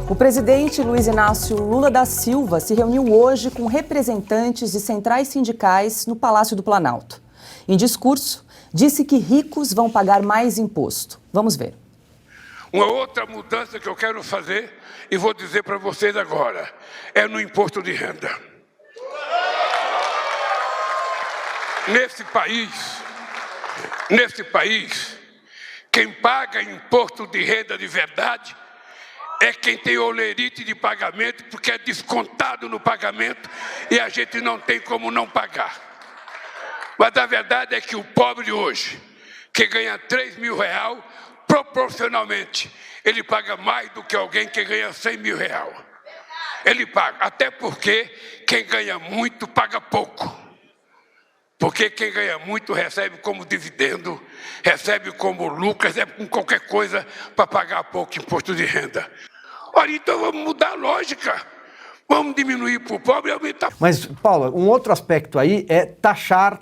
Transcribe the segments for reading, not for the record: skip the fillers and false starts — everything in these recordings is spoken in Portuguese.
O presidente Luiz Inácio Lula da Silva se reuniu hoje com representantes de centrais sindicais no Palácio do Planalto. Em discurso, disse que ricos vão pagar mais imposto. Vamos ver. Uma outra mudança que eu quero fazer, e vou dizer para vocês agora, é no imposto de renda. Nesse país, quem paga imposto de renda de verdade é quem tem olerite de pagamento, porque é descontado no pagamento e a gente não tem como não pagar. Mas a verdade é que o pobre hoje, que ganha R$3.000, proporcionalmente, ele paga mais do que alguém que ganha R$100.000. Ele paga, até porque quem ganha muito paga pouco. Porque quem ganha muito recebe como dividendo, recebe como lucro, recebe com qualquer coisa para pagar pouco imposto de renda. Ora, então vamos mudar a lógica. Vamos diminuir para o pobre e aumentar. Mas, Paula, um outro aspecto aí é taxar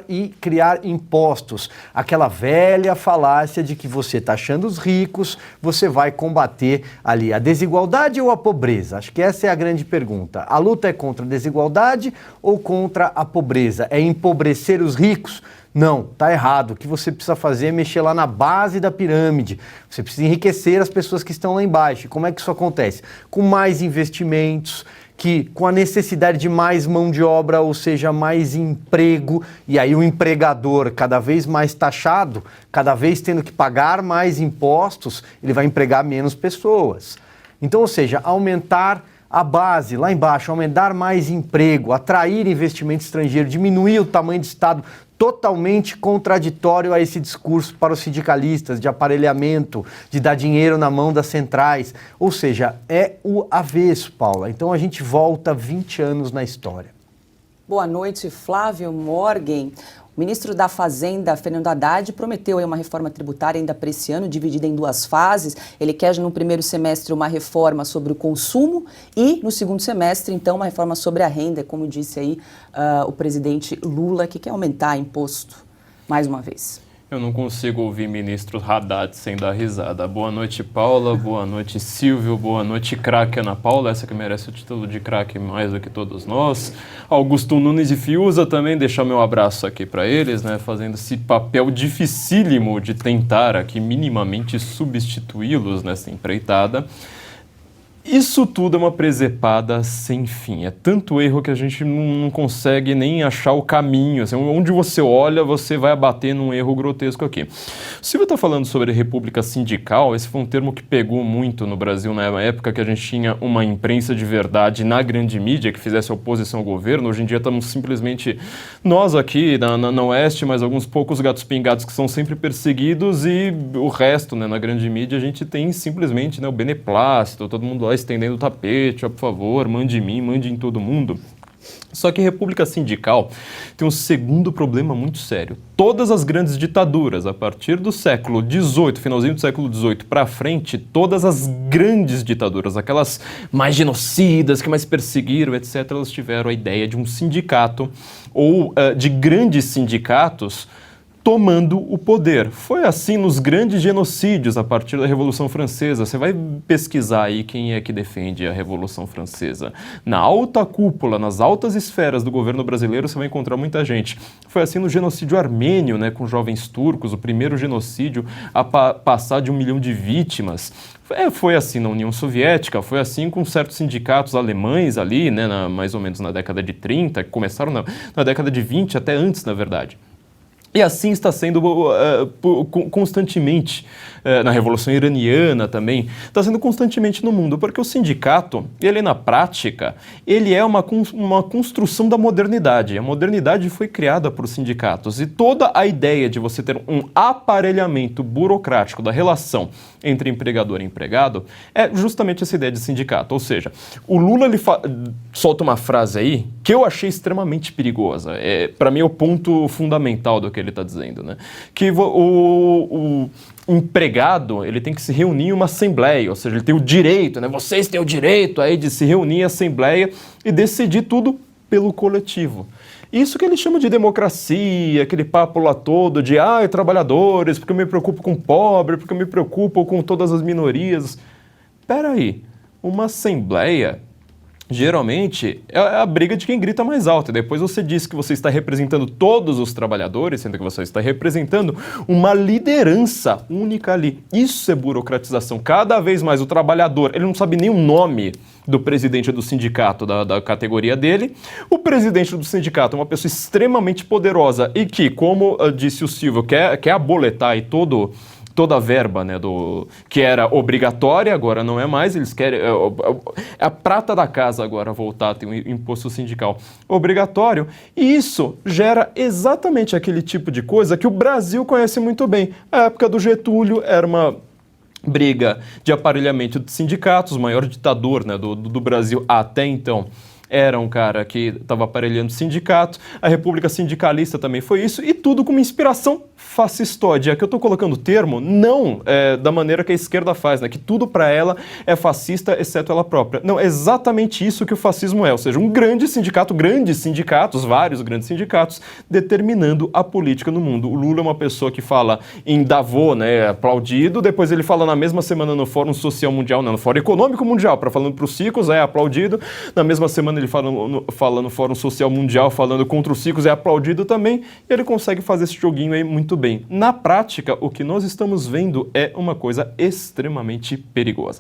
e criar impostos. Aquela velha falácia de que você taxando os ricos, você vai combater ali a desigualdade ou a pobreza? Acho que essa é a grande pergunta. A luta é contra a desigualdade ou contra a pobreza? É empobrecer os ricos? Não, tá errado. O que você precisa fazer é mexer lá na base da pirâmide. Você precisa enriquecer as pessoas que estão lá embaixo. E como é que isso acontece? Com mais investimentos, com a necessidade de mais mão de obra, ou seja, mais emprego, e aí o empregador cada vez mais taxado, cada vez tendo que pagar mais impostos, ele vai empregar menos pessoas. Então, ou seja, aumentar a base lá embaixo, aumentar mais emprego, atrair investimento estrangeiro, diminuir o tamanho do Estado, totalmente contraditório a esse discurso para os sindicalistas de aparelhamento, de dar dinheiro na mão das centrais. Ou seja, é o avesso, Paula. Então a gente volta 20 anos na história. Boa noite, Flávio Morgen. O ministro da Fazenda, Fernando Haddad, prometeu uma reforma tributária ainda para esse ano, dividida em duas fases. Ele quer, no primeiro semestre, uma reforma sobre o consumo e, no segundo semestre, então, uma reforma sobre a renda, como disse aí o presidente Lula, que quer aumentar imposto mais uma vez. Eu não consigo ouvir ministro Haddad sem dar risada. Boa noite, Paula. Boa noite, Silvio. Boa noite, craque Ana Paula, essa que merece o título de craque mais do que todos nós. Augusto Nunes e Fiuza também, deixar meu abraço aqui para eles, né, fazendo esse papel dificílimo de tentar aqui minimamente substituí-los nessa empreitada. Isso tudo é uma presepada sem fim. É tanto erro que a gente não consegue nem achar o caminho. Assim, onde você olha, você vai abater num erro grotesco aqui. O Silvio está falando sobre república sindical. Esse foi um termo que pegou muito no Brasil na época que a gente tinha uma imprensa de verdade na grande mídia que fizesse oposição ao governo. Hoje em dia estamos simplesmente nós aqui na Oeste, mas alguns poucos gatos pingados que são sempre perseguidos e o resto, né, na grande mídia a gente tem simplesmente, né, o beneplácito, todo mundo lá estendendo o tapete, ó, por favor, mande em mim, mande em todo mundo. Só que a república sindical tem um segundo problema muito sério. Todas as grandes ditaduras, a partir do século XVIII, finalzinho do século XVIII para frente, todas as grandes ditaduras, aquelas mais genocidas, que mais perseguiram, etc., elas tiveram a ideia de um sindicato ou de grandes sindicatos tomando o poder. Foi assim nos grandes genocídios a partir da Revolução Francesa. Você vai pesquisar aí quem é que defende a Revolução Francesa. Na alta cúpula, nas altas esferas do governo brasileiro, você vai encontrar muita gente. Foi assim no genocídio armênio, né, com jovens turcos, o primeiro genocídio a passar de 1 milhão de vítimas. Foi assim na União Soviética, foi assim com certos sindicatos alemães ali, né, mais ou menos na década de 30, que começaram na década de 20, até antes, na verdade. E assim está sendo constantemente, na Revolução Iraniana também, está sendo constantemente no mundo, porque o sindicato, ele na prática, ele é uma construção da modernidade. A modernidade foi criada por sindicatos e toda a ideia de você ter um aparelhamento burocrático da relação entre empregador e empregado é justamente essa ideia de sindicato. Ou seja, o Lula ele solta uma frase aí que eu achei extremamente perigosa. Para mim é o ponto fundamental do que ele está dizendo, né? Que o empregado ele tem que se reunir em uma assembleia, ou seja, ele tem o direito, né? Vocês têm o direito aí de se reunir em assembleia e decidir tudo pelo coletivo. Isso que ele chama de democracia, aquele papo lá todo de trabalhadores, porque eu me preocupo com o pobre, porque eu me preocupo com todas as minorias. Espera aí, uma assembleia geralmente é a briga de quem grita mais alto. E depois você diz que você está representando todos os trabalhadores, sendo que você está representando uma liderança única ali. Isso é burocratização. Cada vez mais o trabalhador, ele não sabe nem o nome do presidente do sindicato, da categoria dele. O presidente do sindicato é uma pessoa extremamente poderosa e que, como disse o Silvio, quer aboletar aí toda a verba, né, que era obrigatória, agora não é mais, eles querem, é a prata da casa agora voltar a ter um imposto sindical obrigatório, e isso gera exatamente aquele tipo de coisa que o Brasil conhece muito bem. A época do Getúlio era uma briga de aparelhamento de sindicatos, o maior ditador, né, do Brasil até então. Era um cara que estava aparelhando sindicato, a República Sindicalista também foi isso, e tudo com uma inspiração fascistóide. Aqui eu estou colocando o termo não da maneira que a esquerda faz, né? Que tudo para ela é fascista, exceto ela própria. Não, é exatamente isso que o fascismo é, ou seja, um grande sindicato, grandes sindicatos, vários grandes sindicatos, determinando a política no mundo. O Lula é uma pessoa que fala em Davos, né, aplaudido, depois ele fala na mesma semana no Fórum Social Mundial, não, no Fórum Econômico Mundial, falando para os ciclos, é aplaudido, na mesma semana ele fala no Fórum Social Mundial, falando contra os ciclos, é aplaudido também, e ele consegue fazer esse joguinho aí muito bem. Na prática, o que nós estamos vendo é uma coisa extremamente perigosa.